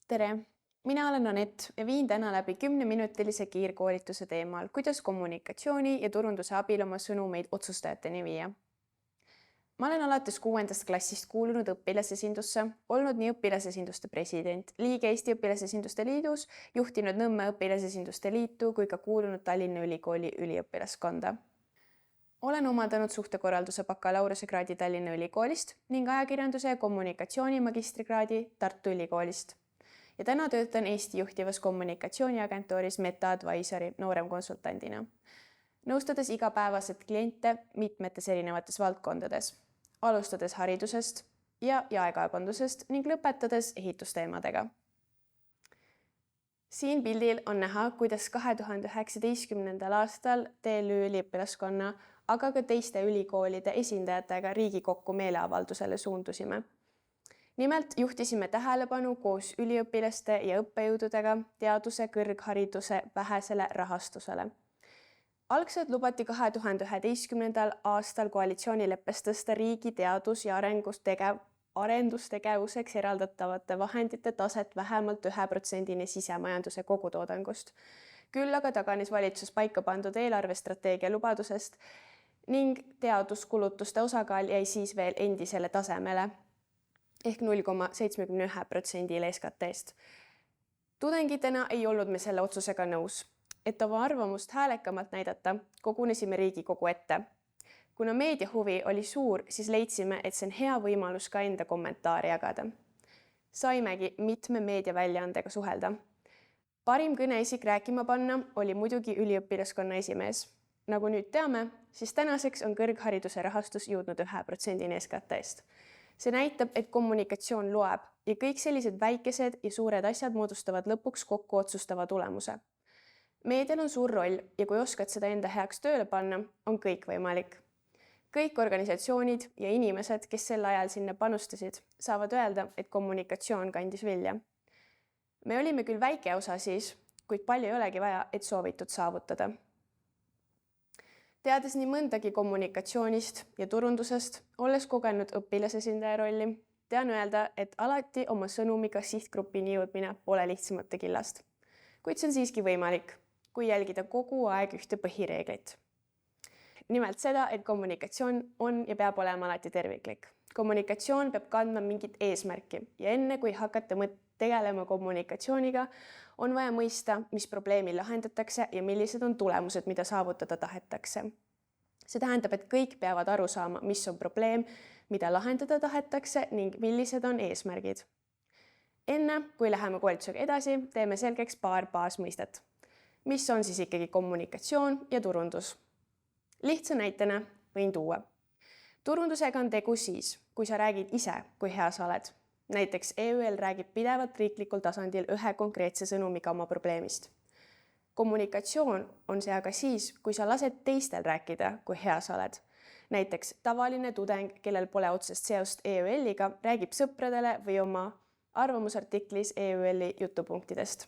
Tere! Mina olen Anett ja viin täna läbi 10-minutilise kiirkoolituse teemal, kuidas kommunikatsiooni ja turunduse abil oma sõnumeid otsustajateni viia. Ma olen alates 6. klassist kuulunud õpilasesindusse, olnud nii õpilasesinduste president, liige Eesti Õpilasesinduste Liidus, juhtinud Nõmme Õpilasesinduste Liitu kui ka kuulunud Tallinna Ülikooli üliõpilaskonda. Olen omandanud suhtekorralduse bakalaureusekraadi Tallinna Ülikoolist ning ajakirjanduse ja kommunikatsiooni magistrikraadi Tartu Ülikoolist. Ja täna töötan Eesti juhtivas kommunikatsiooniagentuuris Meta Advisory nooremkonsultandina, nõustades igapäevaselt kliente mitmetes erinevates valdkondades, alustades haridusest ja jaekaubandusest ning lõpetades ehitusteemadega. Siin pildil on näha, kuidas 2019. aastal TLÜ üliõpilaskonna, aga ka teiste ülikoolide esindajatega Riigikokku meeleavaldusele suundusime. Nimelt juhtisime tähelepanu koos üliõpilaste ja õppejõududega teaduse kõrghariduse vähesele rahastusele. Algselt lubati 2011. aastal koalitsioonileppes tõsta riigi teadus- ja arendustegevuseks eraldatavate vahendite taset vähemalt 1%-ni sisemajanduse kogutoodangust. Küll aga taganes valitsus paika pandud eelarvestrateegia lubadusest ning teaduskulutuste osakaal jäi siis veel endisele tasemele ehk 0,71%-le SKT-st. Tudengitena ei olnud me selle otsusega nõus. Et oma arvamust häälekamalt näidata, kogunesime Riigikogu ette. Kuna meedia huvi oli suur, siis leidsime, et see on hea võimalus ka enda kommentaari jagada. Saimegi mitme meediaväljaandega suhelda. Parim kõneisik rääkima panna oli muidugi üliõpilaskonna esimees. Nagu nüüd teame, siis tänaseks on kõrghariduse rahastus jõudnud 1%-ni SKT-st. See näitab, et kommunikatsioon loeb ja kõik sellised väikesed ja suured asjad moodustavad lõpuks kokku otsustava tulemuse. Meedial on suur roll ja kui oskad seda enda heaks tööle panna, on kõik võimalik. Kõik organisatsioonid ja inimesed, kes sel ajal sinna panustasid, saavad öelda, et kommunikatsioon kandis vilja. Me olime küll väike osa siis, kuid palju ei olegi vaja, et soovitud saavutada. Teades nii mõndagi kommunikatsioonist ja turundusest, olles kogenud õpilasesindaja rolli, tean öelda, et alati oma sõnumiga sihtgrupini jõudmine pole lihtsamate killast. Kuid see on siiski võimalik, kui jälgida kogu aeg ühte põhireeglit. Nimelt seda, et kommunikatsioon on ja peab olema alati terviklik. Kommunikatsioon peab kandma mingit eesmärki ja enne kui hakata tegelema kommunikatsiooniga, on vaja mõista, mis probleemi lahendatakse ja millised on tulemused, mida saavutada tahetakse. See tähendab, et kõik peavad aru saama, mis on probleem, mida lahendada tahetakse ning millised on eesmärgid. Enne, kui läheme koolitusega edasi, teeme selgeks paar baasmõistet. Mis on siis ikkagi kommunikatsioon ja turundus? Lihtsa näitena võin tuua. Turundusega on tegu siis, kui sa räägid ise, kui hea sa oled. Näiteks EÜL räägib pidevalt riiklikul tasandil ühe konkreetse sõnumiga oma probleemist. Kommunikatsioon on see aga siis, kui sa lased teistel rääkida, kui hea sa oled. Näiteks tavaline tudeng, kellel pole otsest seost EÜL-iga, räägib sõpradele või oma arvamusartiklis EÜL-i jutupunktidest.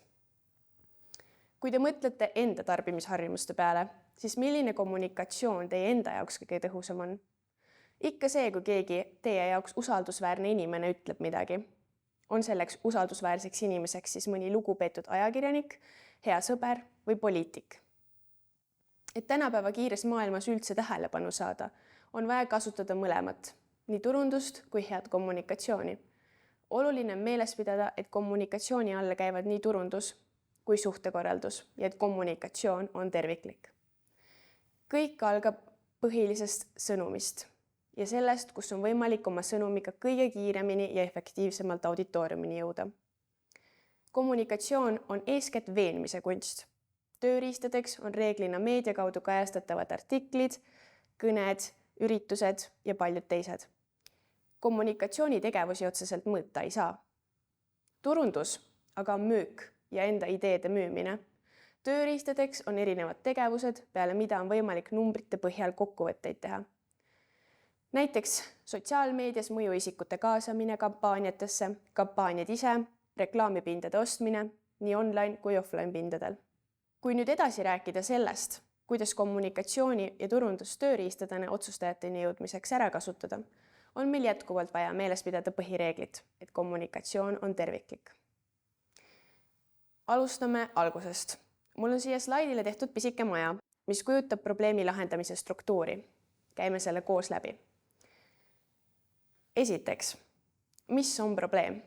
Kui te mõtlete enda tarbimisharjumuste peale, siis milline kommunikatsioon teie enda jaoks kõige tõhusam on? Ikka see, kui keegi teie jaoks usaldusväärne inimene ütleb midagi. On selleks usaldusväärseks inimeseks siis mõni lugupeetud ajakirjanik, hea sõber või poliitik. Et tänapäeva kiires maailmas üldse tähelepanu saada, on vaja kasutada mõlemat, nii turundust kui head kommunikatsiooni. Oluline on meeles pidada, et kommunikatsiooni alla käivad nii turundus kui suhtekorraldus ja et kommunikatsioon on terviklik. Kõik algab põhilisest sõnumist ja sellest, kus on võimalik oma sõnumiga kõige kiiremini ja efektiivsemalt auditooriumini jõuda. Kommunikatsioon on eeskätt veenmise kunst. Tööriistadeks on reeglina meedia kaudu kajastatavad artiklid, kõned, üritused ja paljud teised. Kommunikatsiooni tegevusi otseselt mõõta ei saa. Turundus aga on müük ja enda ideede müümine. Tööriistadeks on erinevad tegevused, peale mida on võimalik numbrite põhjal kokkuvõtteid teha. Näiteks sotsiaalmeedias mõjuisikute kaasamine kampaaniatesse, kampaaniad ise, reklaamipindade ostmine, nii online kui offline pindadel. Kui nüüd edasi rääkida sellest, kuidas kommunikatsiooni ja turundustööriistadena otsustajateni jõudmiseks ära kasutada, on meil jätkuvalt vaja meeles pidada põhireeglit, et kommunikatsioon on terviklik. Alustame algusest. Mul on siia slaidile tehtud pisike maja, mis kujutab probleemi lahendamise struktuuri. Käime selle koos läbi. Esiteks, mis on probleem?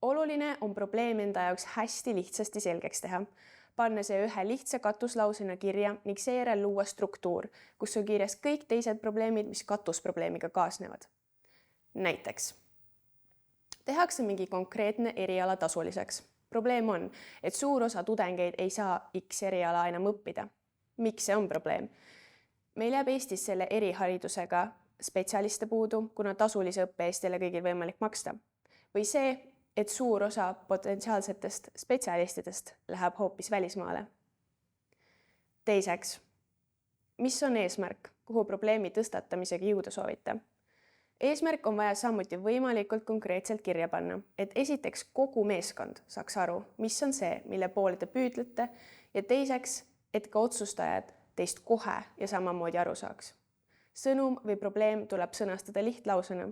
Oluline on probleem enda jaoks hästi lihtsasti selgeks teha, panna see ühe lihtsa katuslausena kirja ning seejärel luua struktuur, kus on kirjas kõik teised probleemid, mis katusprobleemiga kaasnevad. Näiteks, tehakse mingi konkreetne eriala tasuliseks. Probleem on, et suur osa tudengeid ei saa X eriala enam õppida. Miks see on probleem? Meil jääb Eestis selle eriharidusega spetsialiste puudu, kuna tasulise õppe eest ei ole kõigil võimalik maksta. Või see, et suur osa potentsiaalsetest spetsialistidest läheb hoopis välismaale. Teiseks, mis on eesmärk, kuhu probleemi tõstatamisega jõuda soovite? Eesmärk on vaja samuti võimalikult konkreetselt kirja panna, et esiteks kogu meeskond saaks aru, mis on see, mille poole te püüdlete, ja teiseks, et ka otsustajad teist kohe ja samamoodi aru saaks. Sõnum või probleem tuleb sõnastada lihtlausena,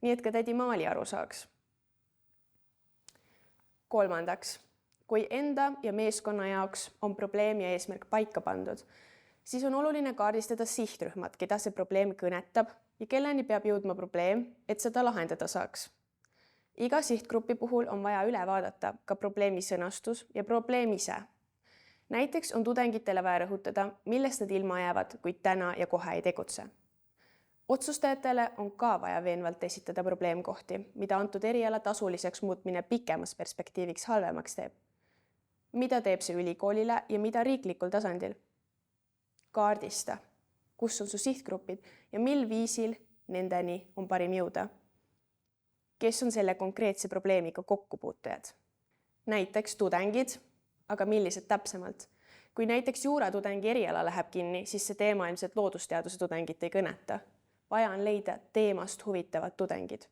nii et ka tädi Maali aru saaks. Kolmandaks, kui enda ja meeskonna jaoks on probleem ja eesmärk paika pandud, siis on oluline kaardistada sihtrühmad, keda see probleem kõnetab ja kelleni peab jõudma probleem, et seda lahendada saaks. Iga sihtgrupi puhul on vaja üle vaadata ka probleemi sõnastus ja probleem ise. Näiteks on tudengitele vaja rõhutada, millest nad ilma jäävad, kuid täna ja kohe ei tegutse. Otsustajatele on ka vaja veenvalt esitada probleemkohti, mida antud eriala tasuliseks muutmine pikemas perspektiiviks halvemaks teeb. Mida teeb see ülikoolile ja mida riiklikul tasandil? Kaardista, kus on su sihtgrupid ja mil viisil nendeni on parim jõuda. Kes on selle konkreetse probleemiga kokkupuutujad? Näiteks tudengid, aga millised täpsemalt? Kui näiteks juuratudengi eriala läheb kinni, siis see teema ilmselt loodusteaduse tudengit ei kõneta. Vaja on leida teemast huvitavad tudengid.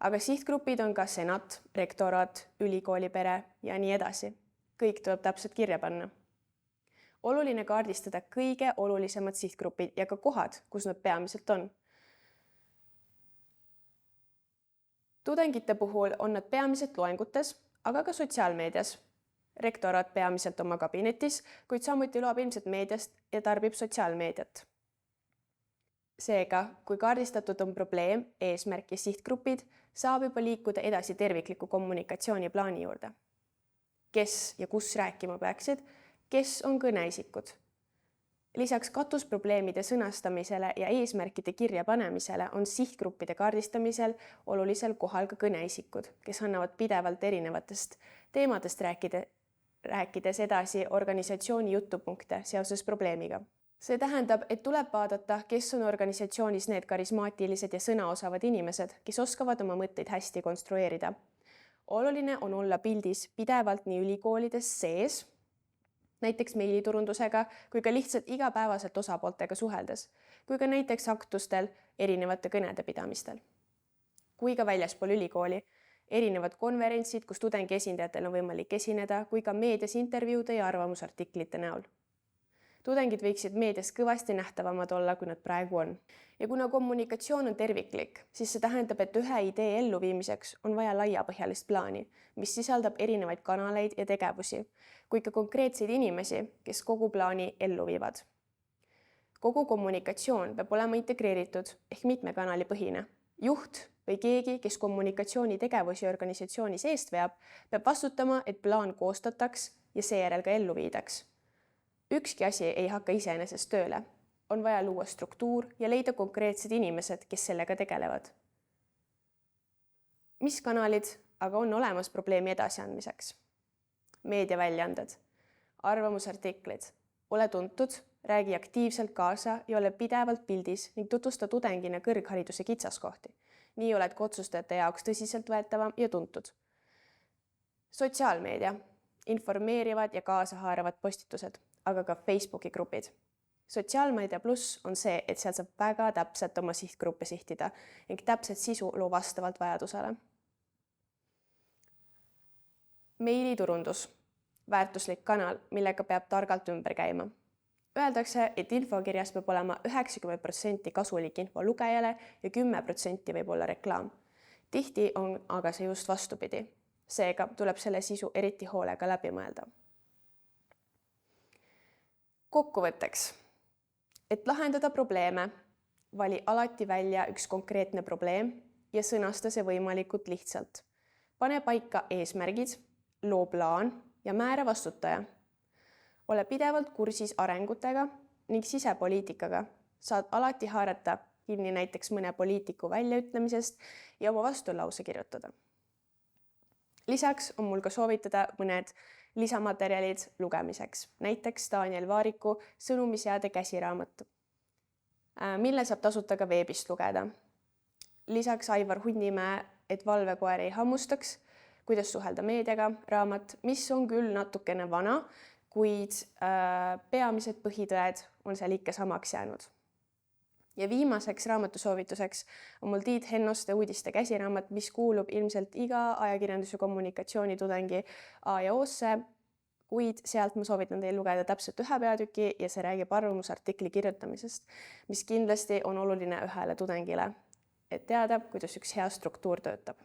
Aga sihtgrupid on ka senat, rektorat, ülikoolipere ja nii edasi. Kõik tuleb täpselt kirja panna. Oluline kaardistada kõige olulisemad sihtgrupid ja ka kohad, kus nad peamiselt on. Tudengite puhul on nad peamiselt loengutes, aga ka sotsiaalmeedias. Rektorat peamiselt oma kabinetis, kuid samuti loeb ilmselt meediast ja tarbib sotsiaalmeediat. Seega, kui kaardistatud on probleem, eesmärk ja sihtgrupid, saab juba liikuda edasi tervikliku kommunikatsiooniplaani juurde. Kes ja kus rääkima peaksid, kes on kõneisikud. Lisaks katusprobleemide sõnastamisele ja eesmärkide kirja panemisele on sihtgruppide kaardistamisel olulisel kohal ka kõneisikud, kes annavad pidevalt erinevatest teemadest rääkides edasi organisatsiooni jutupunkte seoses probleemiga. See tähendab, et tuleb vaadata, kes on organisatsioonis need karismaatilised ja sõnaosavad inimesed, kes oskavad oma mõtteid hästi konstrueerida. Oluline on olla pildis pidevalt nii ülikoolides sees, näiteks meiliturundusega, kui ka lihtsalt igapäevaselt osapooltega suheldes, kui ka näiteks aktustel erinevate kõnede pidamistel. Kui ka väljaspool ülikooli, erinevad konverentsid, kus tudengi esindajatel on võimalik esineda, kui ka meedias intervjuude ja arvamusartiklite näol. Tudengid võiksid meedias kõvasti nähtavamad olla, kui nad praegu on. Ja kuna kommunikatsioon on terviklik, siis see tähendab, et ühe idee elluviimiseks on vaja laiapõhjalist plaani, mis sisaldab erinevaid kanaleid ja tegevusi, kui ka konkreetseid inimesi, kes kogu plaani ellu viivad. Kogu kommunikatsioon peab olema integreeritud ehk mitmekanalipõhine. Juht või keegi, kes kommunikatsiooni tegevusi organisatsioonis eest veab, peab vastutama, et plaan koostataks ja seejärel ka ellu viidaks. Ükski asi ei hakka iseenesest tööle. On vaja luua struktuur ja leida konkreetsed inimesed, kes sellega tegelevad. Mis kanalid aga on olemas probleemi edasiandmiseks? Meediaväljaanded, arvamusartiklid, ole tuntud, räägi aktiivselt kaasa ja ole pidevalt pildis ning tutvusta tudengina kõrghariduse kitsaskohti. Nii oled ka otsustajate jaoks tõsiselt võetavam ja tuntud. Sotsiaalmeedia, informeerivad ja kaasahaaravad postitused, aga ka Facebooki grupid. Sotsiaalmeedia pluss on see, et seal saab väga täpselt oma sihtgruppe sihtida ning täpset sisu loo vastavalt vajadusele. Meiliturundus, väärtuslik kanal, millega peab targalt ümber käima. Öeldakse, et infokirjas peab olema 90% kasulik info lugejale ja 10% võib olla reklaam. Tihti on aga see just vastupidi. Seega tuleb selle sisu eriti hoolega läbi mõelda. Kokkuvõtteks, et lahendada probleeme, vali alati välja üks konkreetne probleem ja sõnasta see võimalikult lihtsalt. Pane paika eesmärgid, loo plaan ja määra vastutaja. Ole pidevalt kursis arengutega ning sisepoliitikaga. Saad alati haarata kinni näiteks mõne poliitiku väljaütlemisest ja oma vastulause kirjutada. Lisaks on mul ka soovitada mõned lisamaterjalid lugemiseks, näiteks Daniel Vaariku Sõnumiseade käsiraamat, mille saab tasuta ka veebist lugeda. Lisaks Aivar Hunnimäe Et valvekoer ei hammustaks, kuidas suhelda meediaga raamat, mis on küll natukene vana, kuid peamised põhitõed on seal ikka samaks jäänud. Ja viimaseks raamatusoovituseks on mul Tiit Hennoste Uudiste käsiraamat, mis kuulub ilmselt iga ajakirjandus- ja kommunikatsioonitudengi A ja O-sse, kuid sealt ma soovitan teil lugeda täpselt ühe peatüki ja see räägib arvamusartikli kirjutamisest, mis kindlasti on oluline ühele tudengile, et teada, kuidas üks hea struktuur töötab.